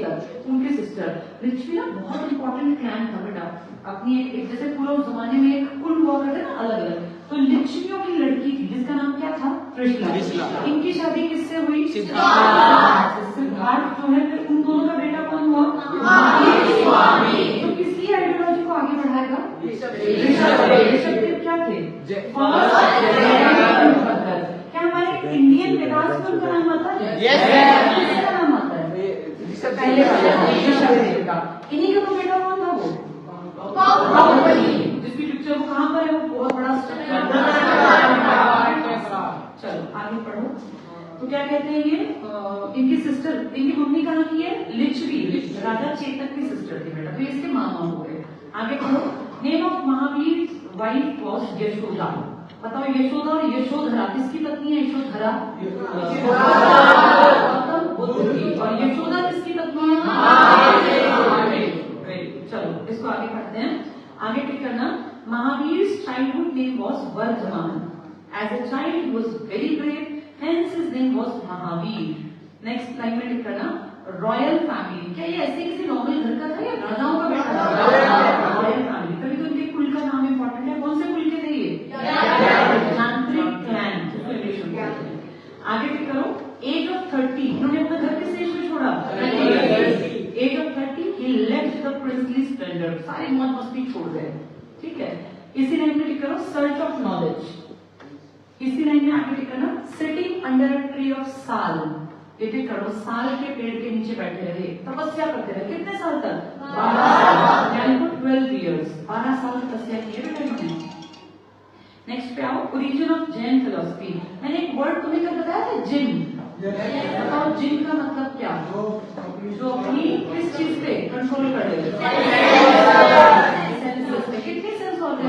उनके सिस्टर लिच्छवी ना बहुत इंपॉर्टेंट क्लैन था बेटा। अपनी एक जैसे पूरे जमाने में एक कुल हुआ करते ना अलग अलग, तो लिच्छवियों की लड़की थी जिसका नाम क्या था? त्रिशला। इनकी शादी किससे हुई? सिद्धार्थ। सिद्धार्थ जो है फिर उन दोनों का बेटा कौन हुआ? महावीर। तो किसकी आइडियोलॉजी को आगे बढ़ाएगा? ऋषभ क्या थे? क्या हमारे इंडियन वेदास में उनका नाम आता है? किसका नाम आता है? पहले वाला इन्हीं का तो बेटा कौन था? वो बाहुबली, जिसकी पिक्चर वो कहाँ पर है? वो बहुत बड़ा चलो आगे पढ़ो। तो क्या कहते हैं ये इनकी सिस्टर, इनकी मम्मी का नाम ये लिच्छवी, राजा चेतक की सिस्टर थी बेटा, तो इसके मामा हो गए। आगे पढ़ो। Name of Mahavir wife was Yashoda. बताओ यशोदा और यशोधरा किसकी पत्नी है? यशोधरा गौतम बुद्ध की। और यशोदा किसकी पत्नी है? चलो इसको आगे पढ़ते हैं। आगे टिक करना। Mahavir childhood name was Vardhaman. As a child he was very brave, hence his name was Mahavir. Next line में टिक करना। रॉयल फैमिली, क्या ये ऐसे किसी नॉर्मल घर का था या राजाओं का बेटा था? रॉयल फैमिली, तभी तो इनके कुल का नाम इंपॉर्टेंट है। कौन से कुल के थे ये? तांत्रिक क्लैन। आगे टिक करो। एज ऑफ 30 इन्होंने अपना घर किस एज में छोड़ा? Age of 30 he left the princely splendour, सारे मौज मस्ती छोड़ गए। ठीक है, इसी लाइन में टिक करो। सर्च ऑफ नॉलेज, इसी लाइन में आगे टिक करना। Sitting under a tree of साल, ये टिक करो। साल के पेड़ के नीचे बैठे रहे, तपस्या करते रहे। कितने साल तक? 12 years, 12 साल तपस्या की है बेटा इन्होंने। नेक्स्ट पे आओ। Origin of Jain philosophy. मैंने एक वर्ड तुम्हें क्या बताया था? जिन। बताओ जिन का मतलब क्या? जो अपनी किस चीज पे कंट्रोल कर रहे हैं? कितने सेंस हो गए?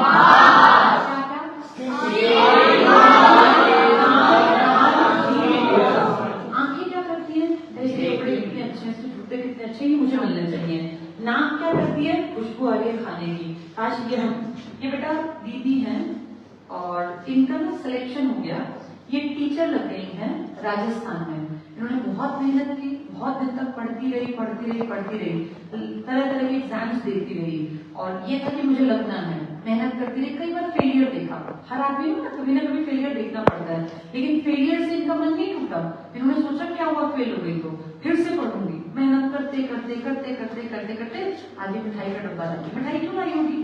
आंखें क्या करती है? ऐसे कपड़े कितने अच्छे, ऐसे जूते कितने अच्छे, ये मुझे मिलने चाहिए। नाक क्या करती है? खुशबू आ रही है खाने की, आज ये बेटा दीदी है और इनका ना सिलेक्शन हो गया। ये टीचर लग गई हैं राजस्थान में। इन्होंने बहुत मेहनत की, बहुत दिन तक पढ़ती रही, तरह तरह के एग्जाम्स देती रही, और ये था कि मुझे लगना है, मेहनत करती रही। कई बार फेलियर देखा, हर आदमी को ना कभी फेलियर देखना पड़ता है, लेकिन फेलियर से इनका मन नहीं टूटा। इन्होंने सोचा क्या हुआ, फेल हो गई तो फिर से पढ़ूंगी। मेहनत करते करते करते करते करते करते आगे मिठाई का डब्बा रखी। मिठाई क्यों लाई होगी?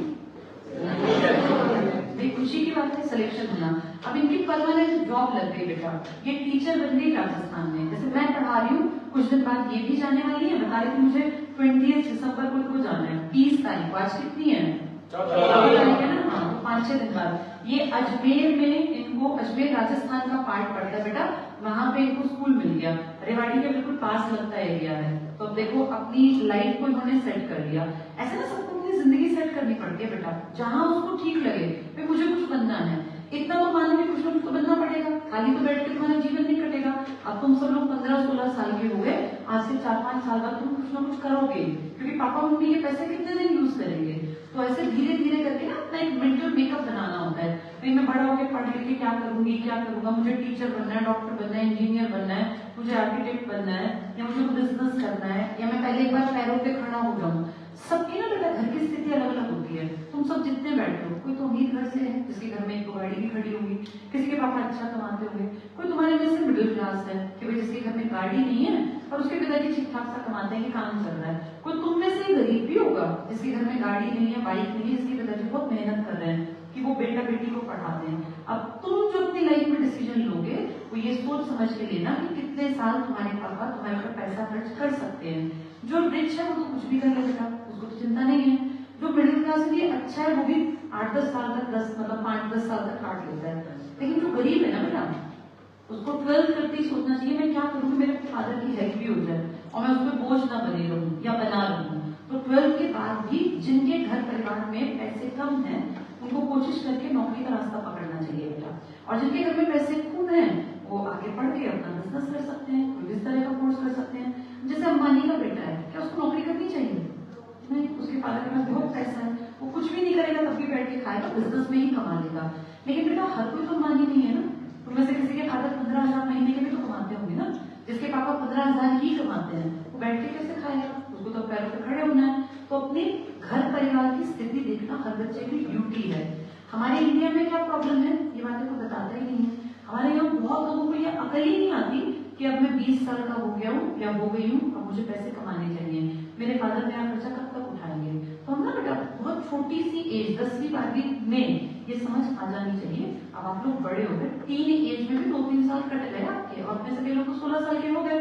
खुशी की बात है, सिलेक्शन होना। अब इनकी परमानेंट जॉब लग गई बेटा, ये टीचर बन गई राजस्थान में। जैसे मैं पढ़ा रही हूँ, कुछ दिन बाद ये भी जाने वाली है। बता रही थी मुझे 20 दिसंबर को इनको जाना है, 30 तारीख। आज कितनी है? 14 तारीख है ना। हाँ, तो 5-6 दिन बाद ये अजमेर में, इनको अजमेर राजस्थान का पार्ट पड़ता है बेटा, वहां पे इनको स्कूल मिल गया। रेवाड़ी के बिल्कुल पास लगता एरिया है। तो अब देखो अपनी लाइफ को इन्होंने सेट कर लिया। ऐसा ना सबको अपनी जिंदगी सेट करनी पड़ती है बेटा, जहां उसको ठीक लगे। फिर मुझे कुछ बनना है, इतना तो मानो कि कुछ ना कुछ तो बनना पड़ेगा, खाली तो बैठ के तुम्हारा जीवन नहीं कटेगा। अब तुम सब लोग 15-16 साल के हो गए, आज से 4-5 साल बाद तुम कुछ ना कुछ करोगे, क्योंकि पापा मम्मी के पैसे कितने दिन यूज करेंगे। तो ऐसे धीरे धीरे करके ना अपना एक मेंटल मेकअप बनाना होता है। भाई मैं बड़ा होकर पढ़ लिख के क्या करूंगी, क्या करूंगा, मुझे टीचर बनना है, डॉक्टर बनना है, इंजीनियर बनना है, मुझे आर्किटेक्ट बनना है, या मुझे बिजनेस करना है, या मैं पहले एक बार पैरों पे खड़ा हो जाऊं। सबकी ना बेटा घर की स्थिति अलग अलग होती है। तुम सब जितने बैठे हो, कोई तो अमीर घर से है जिसके घर में एक गाड़ी भी खड़ी होगी, किसी के पापा अच्छा कमाते होंगे, कोई तुम्हारे जैसे मिडिल क्लास है कि भाई जिसके घर में गाड़ी नहीं है और उसके पिताजी ठीक ठाक सा कमाते हैं कि काम चल रहा है। कोई तुम में से गरीब भी होगा जिसके घर में गाड़ी नहीं है, बाइक नहीं है, जिसके पिताजी बहुत मेहनत कर रहे हैं कि वो बेटा बेटी को पढ़ाते हैं। अब तुम जो अपनी लाइफ में डिसीजन लोगे वो ये सोच समझ के लेना कि कितने साल तुम्हारे पापा तुम्हारे ऊपर पैसा खर्च कर सकते हैं। जो रिच है वो तो कुछ भी कर ले बेटा, उसको तो चिंता नहीं है। जो मिडिल क्लास है अच्छा है, वो भी 8-10 साल तक 5-10 साल तक काट लेता है। लेकिन जो गरीब है ना बेटा, उसको 12th करते ही सोचना चाहिए मैं क्या करूँ मेरे फादर की हेल्प भी हो जाए और मैं उस पर बोझ ना बने रहूं या बना रहूं। तो 12th के बाद भी जिनके घर परिवार में पैसे कम हैं उनको कोशिश करके नौकरी का रास्ता पकड़ना चाहिए बेटा। और जिनके घर में पैसे खूब हैं वो आगे पढ़ के अपना बिजनेस कर सकते हैं, कोई इस तरह का कोर्स कर सकते हैं। जैसे अंबानी का बेटा है, क्या उसको नौकरी करनी चाहिए? नहीं, उसके फादर के पास बहुत पैसा है, वो कुछ भी नहीं करेगा तब भी बैठ के खाएगा, बिजनेस में ही कमा लेगा। लेकिन बेटा हर कोई तो अंबानी नहीं है ना। तो वैसे किसी के फादर 15,000 महीने के भी तो कमाते होंगे ना, जिसके पापा 15,000 ही कमाते हैं, वो बैठ के कैसे खाएगा? पैरों पे खड़े होना है। तो अपने घर परिवार की स्थिति देखना हर बच्चे की ड्यूटी है। हमारे इंडिया में क्या प्रॉब्लम है, ये बातें को बताता ही नहीं है। हमारे यहाँ बहुत लोगों को ये अकल ही नहीं आती कि अब मैं 20 साल का हो गया हूँ या हो गई हूँ, अब मुझे पैसे कमाने चाहिए, मेरे फादर मेरा खर्चा कब तक उठाएंगे। तो हम ना बेटा बहुत छोटी सी एज 10वीं 12वीं में ये समझ आ जानी चाहिए। अब आप लोग बड़े हो गए, टीन एज में भी 2-3 साल कट गए आपके, और अपने सभी लोग तो 16 साल के हो गए।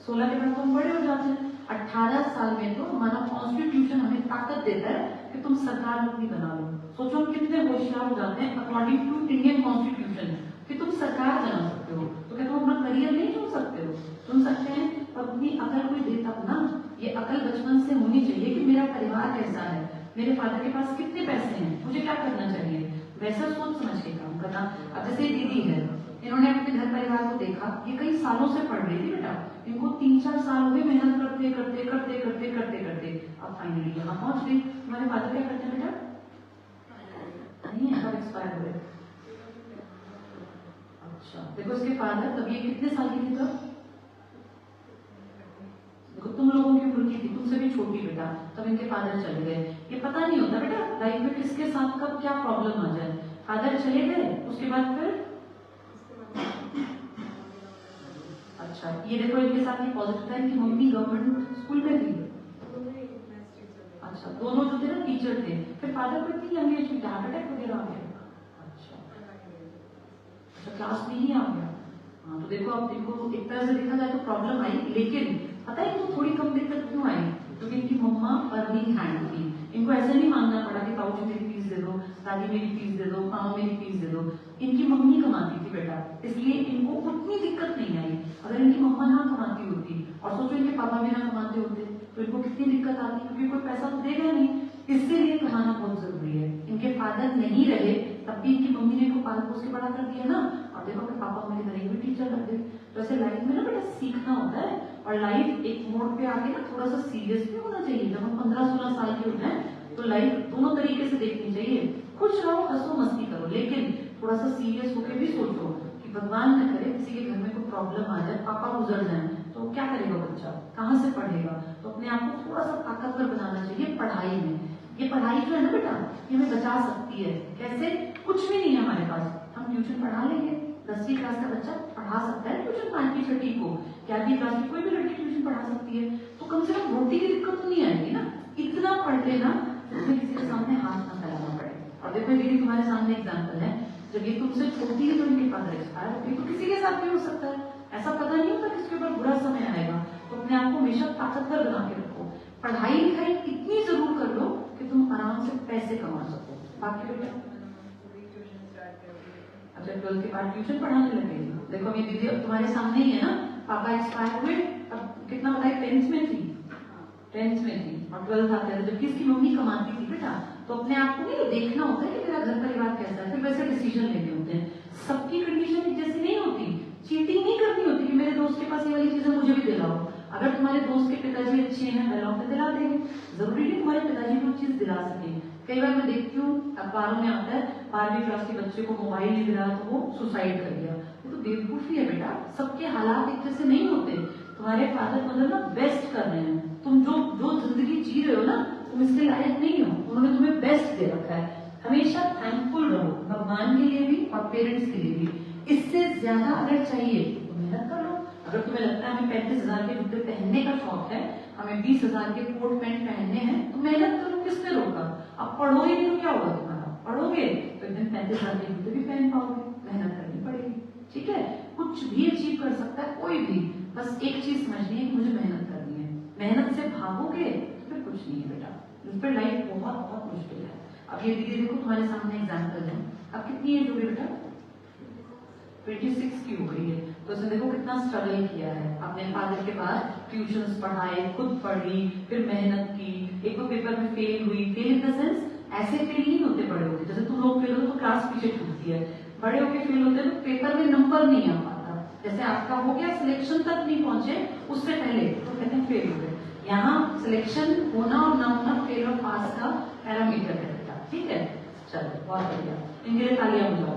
16 के बाद तो हम बड़े हो जाते हैं। 18 साल में तो हमारा कॉन्स्टिट्यूशन हमें ताकत देता है कि तुम सरकार अपनी बना लो। सोचो हम कितने होशियार हो जाते हैं अकॉर्डिंग टू इंडियन कॉन्स्टिट्यूशन कि तुम सरकार बना सकते हो। तो क्या तुम अपना करियर नहीं चुन सकते हो? चुन सकते हैं, पर अपनी अकल कोई देता हो ना। ये अकल बचपन से होनी चाहिए कि मेरा परिवार कैसा है, मेरे फादर के पास कितने पैसे हैं, मुझे क्या करना चाहिए, वैसा सोच समझ के काम करना। अब जैसे दीदी है, इन्होंने अपने घर परिवार को देखा, ये कई सालों से पढ़ रही थी बेटा, इनको 3-4 साल हो गए मेहनत करते करते करते करते करते करते, अब फाइनली यहाँ पहुंच गई। हमारे फादर क्या करते हैं बेटा? नहीं है, कब एक्सपायर हो गए? अच्छा, देखो इसके फादर तब ये कितने साल की थी तब? देखो तुम लोगों की उम्र की थी, तुमसे भी छोटी बेटा, तब इनके फादर चले गए। ये पता नहीं होता बेटा लाइफ में किसके साथ कब क्या प्रॉब्लम आ जाए। फादर चले गए, उसके बाद फिर अच्छा, ये देखो इनके साथ ये पॉजिटिव था, इनकी मम्मी गवर्नमेंट स्कूल में थी। अच्छा, दोनों जो थे ना टीचर थे। फिर फादर को इतनी यंग एज में हार्ट अटैक वगैरह आ गया। अच्छा, क्लास में ही आ गया। हाँ, तो देखो अब देखो एक तरह से देखा जाए तो प्रॉब्लम आई, लेकिन पता है इनको थोड़ी कम दिक्कत क्यों आई? क्योंकि इनकी मम्मा अर्निंग हैंड थी। इनको ऐसे नहीं मांगना पड़ा कि बाबूजी मेरी फीस दे दो, दादी मेरी फीस दे दो, मामा मेरी फीस दे दो। इनकी मम्मी कमाती थी बेटा, इसलिए इनको उतनी दिक्कत नहीं आई। अगर इनकी मम्मा ना कमाती होती और सोचो इनके पापा भी ना कमाते होते तो इनको कितनी दिक्कत आती, क्योंकि कोई पैसा तो देगा नहीं। इसलिए कमाना बहुत जरूरी है। इनके फादर नहीं रहे तब भी इनकी मम्मी ने इनको पाल पोस के बड़ा कर दिया ना, और देखो कि पापा मेरे घर भी टीचर लग गए। तो ऐसे लाइफ में ना बेटा सीखना होता है, और लाइफ एक मोड़ पे आके ना थोड़ा सा सीरियस भी होना चाहिए। जब हम 15-16 साल के होते हैं तो लाइफ दोनों तरीके से देखनी चाहिए। खुश रहो, हंसो, मस्ती करो, लेकिन थोड़ा सा सीरियस होकर भी सोचो कि भगवान न करे किसी के घर में कोई प्रॉब्लम आ जाए, पापा गुजर जाए, तो क्या करेगा बच्चा, कहाँ से पढ़ेगा। तो अपने आप को थोड़ा सा ताकतवर बनाना चाहिए पढ़ाई में। ये पढ़ाई जो है ना बेटा, ये हमें बचा सकती है। कैसे? कुछ भी नहीं है हमारे पास, हम ट्यूशन पढ़ा लेंगे। 10वीं क्लास का बच्चा पढ़ा सकता है ट्यूशन, 5वीं 6वीं को, 11वीं क्लास की कोई भी लड़की ट्यूशन पढ़ा सकती है। तो कम से कम रोटी की दिक्कत तो नहीं आएगी ना। इतना पढ़ लेना तुम्हें किसी के सामने हाथ न फैलाना पड़े। और देखो दीदी तुम्हारे सामने एग्जाम्पल है, जब ये तुमसे छोटी है तो इनके फादर एक्सपायर हो गई, तो किसी के साथ भी हो सकता है। ऐसा पता नहीं होता किसके ऊपर बुरा समय आएगा। तो अपने आप को हमेशा ताकतवर बना के रखो। पढ़ाई लिखाई इतनी जरूर कर लो कि तुम आराम से पैसे कमा सको। बाकी बेटा अच्छा 12th के बाद ट्यूशन पढ़ाने लगे। देखो अभी दीदी अब तुम्हारे सामने ही है ना, पापा एक्सपायर हुए, अब कितना बताया 10th में थी, 10th में थी और 12th आते थे, जबकि इसकी मम्मी कमाती थी बेटा। तो अपने आप को नहीं देखना होता है कि मेरा घर परिवार कैसा है, फिर वैसे डिसीजन लेने होते हैं। सबकी कंडीशन एक जैसी नहीं होती। चीटिंग नहीं करनी होती कि मेरे दोस्त के पास ये वाली चीजें मुझे भी दिलाओ। अगर तुम्हारे दोस्त के पिताजी अच्छे हैं, वेल ऑफ, दिला देंगे। जरूरी नहीं तुम्हारे पिताजी को चीज दिला सके। कई बार मैं देखती हूँ अखबारों में आता है 12वीं क्लास के बच्चे को मोबाइल नहीं दिला तो वो सुसाइड कर गया। ये तो बेवकूफी है बेटा, सबके हालात एक जैसे नहीं होते। तुम्हारे फादर मदर ना बेस्ट कर रहे हैं, तुम जो जिंदगी जी रहे हो ना, तुम इसके लायक नहीं हो, उन्होंने तुम्हें बेस्ट दे रखा है। हमेशा थैंकफुल रहो, भगवान के लिए भी और पेरेंट्स के लिए भी। इससे ज्यादा अगर चाहिए तो मेहनत कर लो। अगर तुम्हें लगता है हमें 35,000 के जूते पहनने का शौक है, हमें 20,000 के कोट पैंट पहनने हैं, तो मेहनत करो, किसने रोका। अब पढ़ो ही नहीं तो क्या होगा तुम्हारा, पढ़ोगे तो एक दिन 35,000 के जूते भी पहन पाओगे। मेहनत करनी पड़ेगी, ठीक है। कुछ भी अचीव कर सकता है कोई भी, बस एक चीज समझनी है कि मुझे मेहनत करनी है। मेहनत से भागोगे तो फिर कुछ नहीं है बेटा, इस पर लाइफ बहुत बहुत मुश्किल है। अब ये दीदी देखो तुम्हारे सामने एग्जाम्पल है। अब कितनी एज हो गई बेटा? 26 की हो गई है। तो उसने देखो कितना स्ट्रगल किया है, अपने फादर के बाद ट्यूशंस पढ़ाए, खुद पढ़ी, फिर मेहनत की, एक तो पेपर में फेल हुई। फेल इन द सेंस ऐसे फेल नहीं होते बड़े होते, जैसे तुम लोग फेल होते तो क्लास पीछे छूटती है, बड़े होके फेल होते तो पेपर में नंबर नहीं आ पाता। जैसे आपका हो गया सिलेक्शन तक नहीं पहुंचे, उससे पहले तो कहते हैं फेल हो गए। यहाँ सिलेक्शन होना और ना होना फेल और पास का पैरामीटर है बेटा, ठीक है। चलो बहुत बढ़िया, इनके लिए तालियां बजाओ।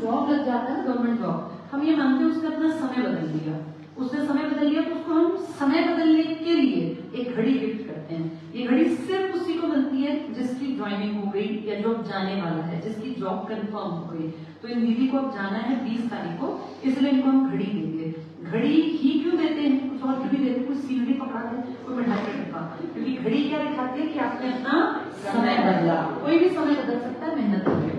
जॉब लग जाता है गवर्नमेंट जॉब, हम ये मानते हैं उसने अपना समय बदल दिया, उसने समय बदल लिया, तो उसको हम समय बदलने के लिए एक घड़ी गिफ्ट करते हैं। ये घड़ी सिर्फ उसी को मिलती है जिसकी ज्वाइनिंग हो गई या जो जाने वाला है, जिसकी जॉब कंफर्म हो गई। तो इन दीदी को अब जाना है 20 तारीख को, इसलिए इनको हम घड़ी देंगे। घड़ी ही क्यों देते हैं, कुछ और क्यों भी देते हैं, कुछ सीनरी पकड़ा दे, कोई मिठाई का डिब्बा, क्योंकि घड़ी क्या दिखाती है कि आपने अपना समय बदला। कोई भी समय बदल सकता है, मेहनत करके।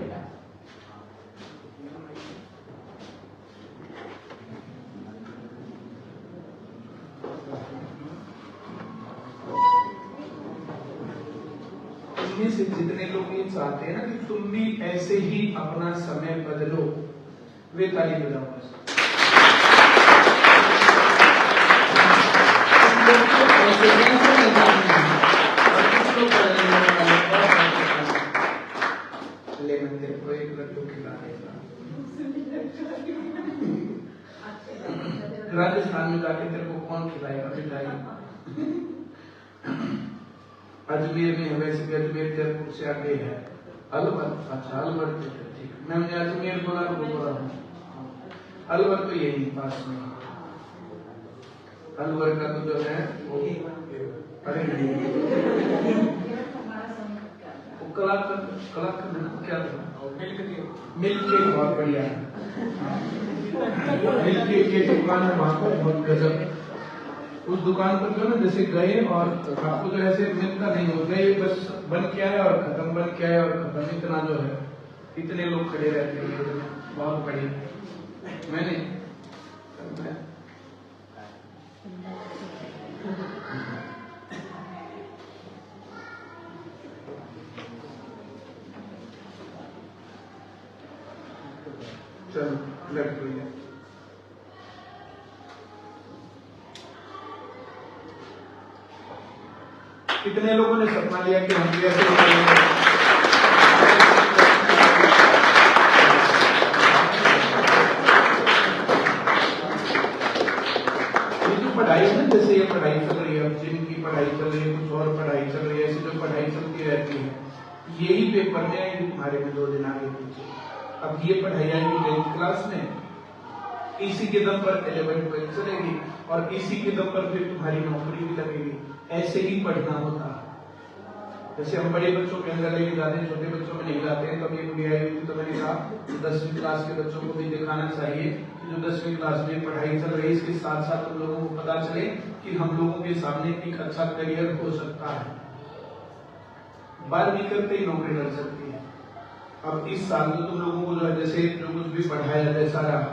से जितने लोग ये चाहते हैं ना कि तुम भी ऐसे ही अपना समय बदलो, वे ताली बजाओ बस। ले मैं तेरे को एक लड्डू खिला देगा। राजस्थान में जाके तेरे को कौन खिलाएगा मिठाई? अजमेर में, वैसे भी अजमेर जयपुर से आगे है अलवर। अच्छा अलवर ठीक, मैंने अजमेर बोला तो बोला हूँ, अलवर तो यही पास में। अलवर का तो जो है वो अरे नहीं वो कलाकंद है ना, क्या था मिल्क केक बहुत बढ़िया है। मिल्क केक की दुकान है वहां पर, बहुत गजब। उस दुकान पर जो ना जैसे गए और आपको जो ऐसे मिलता नहीं हो गए, बस बन क्या है और खत्म, बन क्या है और खत्म, इतना जो है इतने लोग खड़े रहते हैं, बहुत बढ़िया। मैंने चलो लग गई। कितने लोगों ने सपना लिया कि हम भी ऐसे पढ़ाई है ना, जैसे ये पढ़ाई चल रही है, जिनकी पढ़ाई चल रही है, कुछ और पढ़ाई चल रही है, ऐसी जो पढ़ाई चलती रहती है, यही पेपर में आएगी तुम्हारे में 2 दिन आगे पीछे। अब ये पढ़ाई आएगी 10th क्लास में, इसी के दम पर 11th 12th चलेगी और इसी के दम पर फिर तुम्हारी नौकरी भी लगेगी। ऐसे ही पढ़ना होता है। जैसे हम बड़े बच्चों के अंदर लेके जाते हैं, छोटे बच्चों में नहीं जाते हैं। तब ये बुढ़िया हुई तो मैंने कहा 10वीं क्लास के बच्चों को भी दिखाना चाहिए कि जो 10वीं क्लास में पढ़ाई चल रही है, इसके साथ साथ उन लोगों को पता चले कि हम लोगों के सामने एक अच्छा करियर हो सकता है। 12वीं करते ही नौकरी लग सकती है। अब इस साल तो तुम लोगों को जो है जैसे जो कुछ भी पढ़ाया जैसा रहा,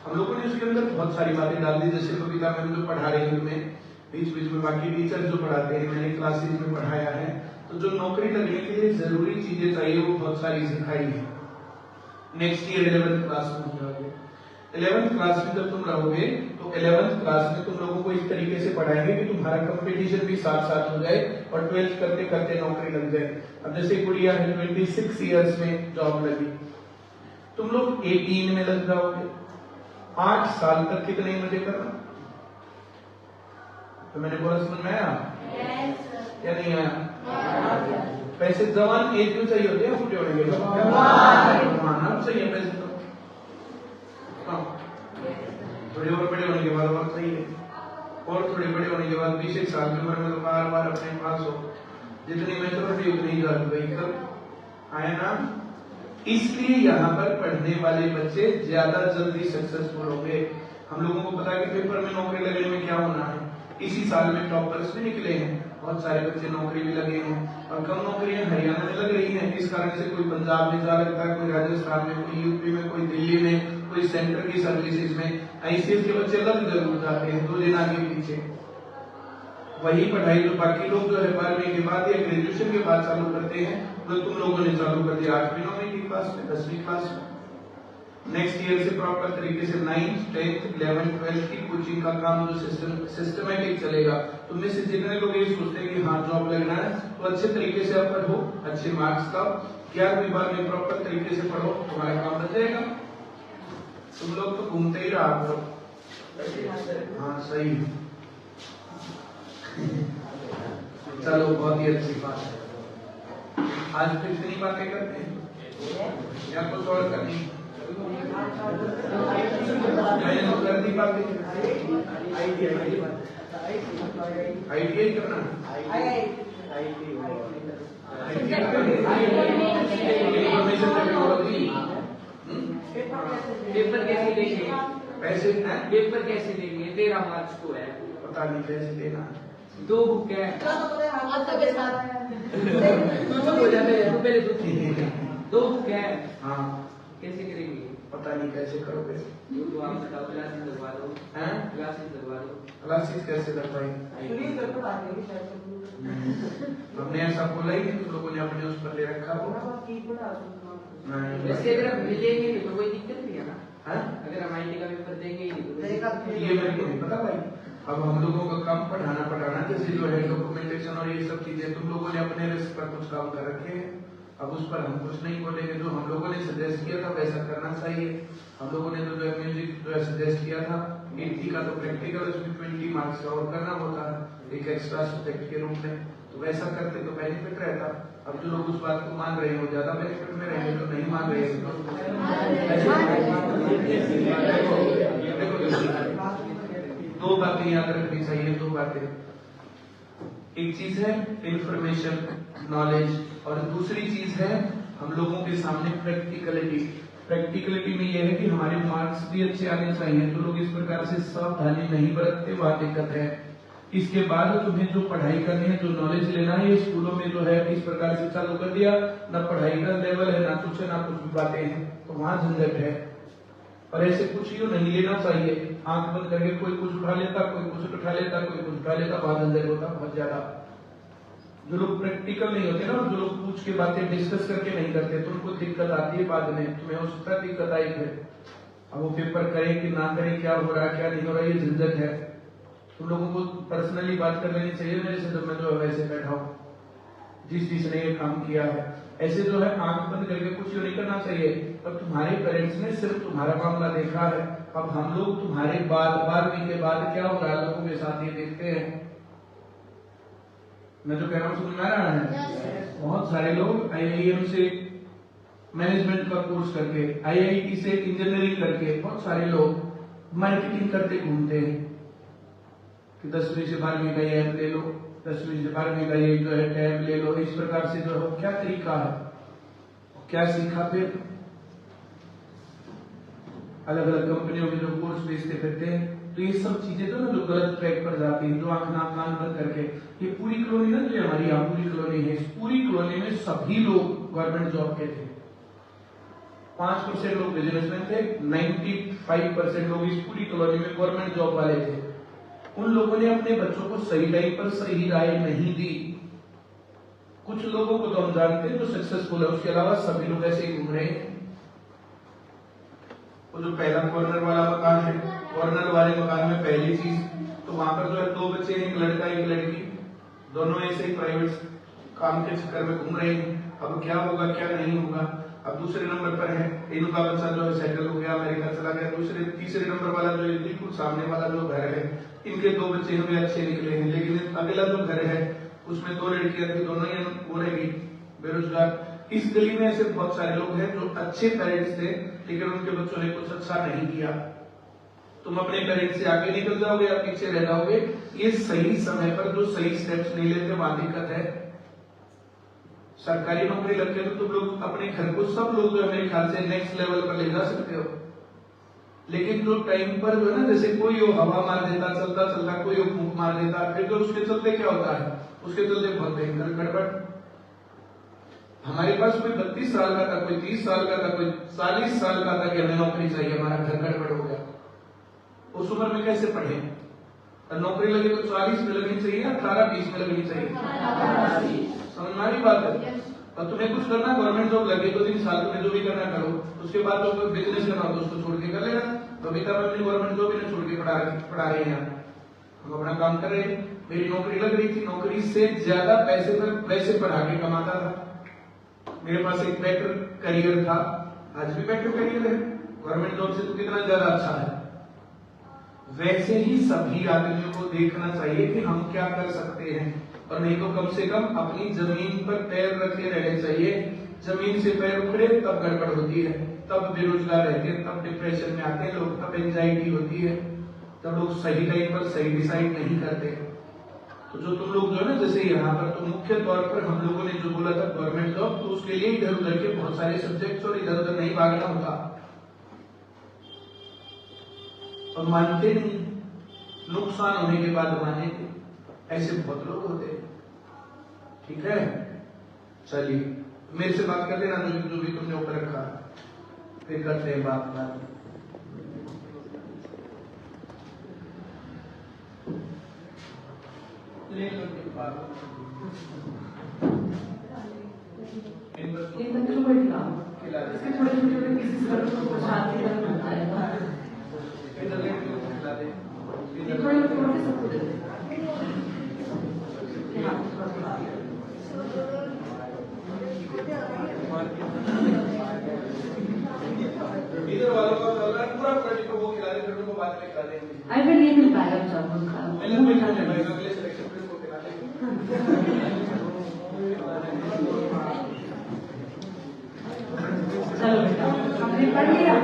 हम लोगों ने उसके अंदर बहुत सारी बातें डाल दी। जैसे कविता मैम जो पढ़ा रही है तुम्हें बीच बीच में, बाकी टीचर जो पढ़ाते हैं, मैंने क्लासेज में पढ़ाया है, तो जो नौकरी लगने के लिए जरूरी चीजें चाहिए वो बहुत सारी सिखाई है। नेक्स्ट ईयर 11th क्लास में जाओगे, 11th क्लास में जब तुम रहोगे तो 11th क्लास में तुम लोगों को इस तरीके से पढ़ाएंगे कि तुम्हारा कंपटीशन भी साथ साथ हो जाए और 12th करते करते नौकरी लग जाए। अब जैसे गुड़िया है 26 ईयर्स में जॉब लगी, तुम लोग 18 में लग जाओगे। 8 साल तक कितने मजे करना? तो मैंने बोला समझ में आया या नहीं आया? पैसे जवान एज में चाहिए होते हैं, फुटे होने के बाद सही है पैसे तो, थोड़े और बड़े होने के बाद बात सही है, और थोड़े बड़े होने के बाद 20 साल की उम्र में तो बार बार अपने पास हो, जितनी मैच्योरिटी उतनी ही व्हीकल आया ना। इसलिए यहाँ पर पढ़ने वाले बच्चे ज्यादा जल्दी सक्सेसफुल होंगे। हम लोगों को पता है कि पेपर में नौकरी लगने में क्या होना है। इसी साल में टॉपर्स भी निकले हैं, बहुत सारे बच्चे नौकरी भी लगे हैं, और कम नौकरियां हरियाणा में लग रही हैं। इस कारण से कोई पंजाब में जा लगता है, कोई राजस्थान में, कोई यूपी में, कोई दिल्ली में, कोई सेंटर की सर्विसेज में। आईसीएस के बच्चे लग जरूर जाते हैं 2 दिन आगे पीछे। वही पढ़ाई जो बाकी लोग जो है 12वीं के बाद या ग्रेजुएशन के बाद चालू करते हैं, तो तुम लोगों ने चालू कर दिया 8वीं 9वीं की क्लास में, 10वीं क्लास में। नेक्स्ट ईयर से प्रॉपर तरीके से 9th 10th 11th 12th की कोचिंग का काम जो सिस्टमेटिक चलेगा। तुम में से जितने लोग ये सोचते हैं कि हाँ जॉब लगना है, तो अच्छे तरीके से आप पढ़ो, अच्छे मार्क्स लाओ, 11वीं 12वीं प्रॉपर तरीके से पढ़ो, तुम्हारा काम बन जाएगा। तुम लोग तो घूमते ही रहा करो। हाँ सही है। चलो बहुत ही अच्छी बात है। आज फिर इतनी बातें करते हैं या कुछ और करनी? मैंने तो कर दी बातें। ITI करना इंफॉर्मेशन टेक्नोलॉजी। पेपर कैसे देंगे? पैसे हैं? पेपर कैसे देंगे? 13 मार्च को है। पता नहीं कैसे देना। 2 बुक है। हो जाते हैं पहले 2 बुक है। हाँ कैसे करेंगे? पता नहीं कैसे करोगे। तो आप बताओ, क्लासेस लगवा दो। हैं? क्लासेस लगवा दो। क्लासेस कैसे लगवाएंगे? हमने ऐसा बोला ही नहीं, तुम लोगों ने अपने उस पर ले रखा हो। वैसे अगर हम मिलेंगे नहीं तो कोई दिक्कत नहीं है ना। हैं? अगर हम IT का पेपर देंगे ही नहीं तो ये मेरे को नहीं पता भाई। अब हम लोगों का काम पढ़ाना जैसे जो है डॉक्यूमेंटेशन और ये सब चीजें तुम लोगों ने अपने रिस्क पर कुछ काम कर रखे हैं। अब उस पर हम कुछ नहीं बोलेंगे। जो हम लोगों ने सजेस्ट किया था वैसा करना चाहिए। हम लोगों ने तो जो है म्यूजिक जो है सजेस्ट किया था 80 का तो प्रैक्टिकल, उसमें 20 मार्क्स का और करना होता है एक एक्स्ट्रा सब्जेक्ट के रूप में। तो वैसा करते तो बेनिफिट रहता। अब जो लोग उस बात को मान रहे हो ज्यादा बेनिफिट में रहेंगे, जो नहीं मान रहे हैं दो बातें याद रखनी चाहिए। 2 बातें, एक चीज है इंफॉर्मेशन नॉलेज और दूसरी चीज है हम लोगों के सामने प्रैक्टिकलिटी। प्रैक्टिकलिटी में यह है कि हमारे मार्क्स भी अच्छे आने चाहिए। तो लोग इस प्रकार से सावधानी नहीं बरतते, वहां दिक्कत है। इसके बाद तुम्हें जो पढ़ाई करनी है, जो नॉलेज लेना है, ये स्कूलों में जो है इस प्रकार से चालू कर दिया, ना पढ़ाई का लेवल है, ना कुछ भी बातें हैं, तो वहां झंझट है। और ऐसे कुछ ही नहीं लेना चाहिए। आंख बंद करके कोई कुछ उठा लेता, कोई कुछ उठा लेता, कोई कुछ उठा लेता, वहां झंझट होता बहुत ज्यादा। जो लोग प्रैक्टिकल नहीं होते ना, जो लोग पूछ के बातें डिस्कस करके नहीं करते, तो उनको दिक्कत आती है बाद में। तुम्हें उस पर दिक्कत आई है। अब वो पेपर करें कि ना करें, क्या हो रहा है क्या नहीं हो रहा है, ये झंझट है। तुम लोगों को पर्सनली बात कर लेनी चाहिए मेरे से, जब मैं जो है वैसे बैठा हूँ जिसने ये काम किया है। ऐसे जो है आंख बंद करके कुछ नहीं करना चाहिए। और तुम्हारे पेरेंट्स ने सिर्फ तुम्हारा मामला देखा है। अब हम लोग तुम्हारे बाद 12वीं के बाद क्या हो रहा है लोगों के साथ ये देखते हैं। मैं जो कह रहा हूँ समझ में आ रहा है? बहुत सारे लोग IIM से मैनेजमेंट का कोर्स करके, IIT से इंजीनियरिंग करके, बहुत सारे लोग मार्केटिंग करते घूमते हैं कि 10वीं से 12वीं का ये ऐप ले लो, 10वीं से 12वीं का ये जो है टैब ले लो। इस प्रकार से जो है क्या तरीका है, क्या सीखा, फिर अलग अलग कंपनियों में जो कोर्स बेचते फिरते हैं। तो ये सब चीजें तो ना जो गलत ट्रैक पर जाती हैं, जो आंख नाक कान बंद करके। ये पूरी कॉलोनी ना जो हमारी यहाँ पूरी कॉलोनी है, इस पूरी कॉलोनी में सभी लोग गवर्नमेंट जॉब के थे। 5% लोग बिजनेसमैन थे, 95% लोग इस पूरी कॉलोनी में गवर्नमेंट जॉब वाले थे। उन लोगों ने अपने बच्चों को सही टाइम पर सही राय नहीं दी। कुछ लोगों को तो हम जानते हैं जो सक्सेसफुल है, उसके अलावा सभी लोग ऐसे ही घूम रहे हैं। वो जो पहला कॉर्नर वाला मकान है, कॉर्नर वाले मकान में पहली चीज तो वहां पर जो है 2 बच्चे हैं, एक लड़का एक लड़की, दोनों ऐसे ही प्राइवेट काम के चक्कर में घूम रहे हैं। अब क्या होगा क्या नहीं होगा। अब दूसरे नंबर पर है, इनका बच्चा जो है सेटल हो गया, अमेरिका चला गया। तीसरे नंबर वाला जो है बिल्कुल सामने वाला जो घर है, इनके 2 बच्चे हमें अच्छे निकले हैं। लेकिन अगला जो घर है उसमें 2 लड़कियां थी, दोनों ही वो रहेगी बेरोजगार। इस गली में ऐसे बहुत सारे लोग हैं जो अच्छे पेरेंट्स थे, लेकिन उनके बच्चों ने कुछ अच्छा नहीं किया। तुम अपने पेरेंट्स से आगे निकल जाओगे या पीछे रह जाओगे। ये सही समय पर जो सही स्टेप्स नहीं लेते वहां दिक्कत है। सरकारी नौकरी लगती है तो तुम लोग अपने घर को सब लोग जो है मेरे ख्याल से नेक्स्ट लेवल पर ले जा सकते हो। लेकिन जो टाइम पर जो है ना, जैसे कोई वो हवा मार देता चलता चलता, कोई वो फूंक मार देता, फिर जो उसके चलते क्या होता है, उसके चलते बहुत भयंकर गड़बड़। हमारे पास कोई 32 साल का था, कोई 30 साल का था, कोई 40 साल का था कि हमें नौकरी चाहिए, हमारा घर गड़बड़ हो गया। उस उम्र में कैसे पढ़े? नौकरी लगे तो 40 में लगनी चाहिए, 18-20 में लगनी चाहिए। समझ में आ रही बात है? और तुम्हें कुछ करना, गवर्नमेंट जॉब लगे तो 3 साल तुम्हें जो भी करना करो। उसके बाद जो कोई बिजनेस करना हो तो उसको छोड़ के कर लेना। बबीता मैम अपनी गवर्नमेंट जॉब इन्हें छोड़ के पढ़ा रहे हैं, हम अपना काम कर रहे हैं। मेरी नौकरी लग रही थी, नौकरी से ज्यादा पैसे पर वैसे पढ़ा के कमाता था। मेरे पास एक बेटर करियर था, आज भी बेटर करियर है, गवर्नमेंट जॉब से तो कितना ज्यादा अच्छा है। वैसे ही सभी आदमियों को देखना चाहिए कि हम क्या कर सकते हैं, और नहीं तो कम से कम अपनी जमीन पर पैर रखे रहने चाहिए। जमीन से पैर उखड़े तब गड़बड़ होती है, तब बेरोजगार रहते हैं, तब डिप्रेशन में आते हैं लोग, तब एंजाइटी होती है, तब लोग सही टाइम पर सही डिसाइड नहीं करते। तो जो तुम लोग जो है ना, जैसे यहाँ पर तो मुख्य तौर पर हम लोगों ने जो बोला था गवर्नमेंट जॉब, तो उसके लिए इधर उधर के बहुत सारे सब्जेक्ट्स और इधर उधर नहीं भागना होता, और मानते नहीं, नुकसान होने के बाद माने थे, ऐसे बहुत लोग होते हैं। ठीक है, चलिए मेरे से बात कर लेना जो भी तुमने ऊपर रखा, फिर करते हैं बात बाद में। ले लो इन बच्चों को खिलाओ, इसके छोटे छोटे पीसेस कर दो, प्रसाद की तरह बनता है, ये थोड़े थोड़े सबको दे दे। इधर वालों का पूरा प्रोजेक्ट को वो खिला दे, फिर उनको बाद में खिला देंगे। आई विल ये मिल पाएगा जब उनका अगले सिलेक्शन पे उनको खिला देंगे। चलो बेटा, हमने पढ़ लिया।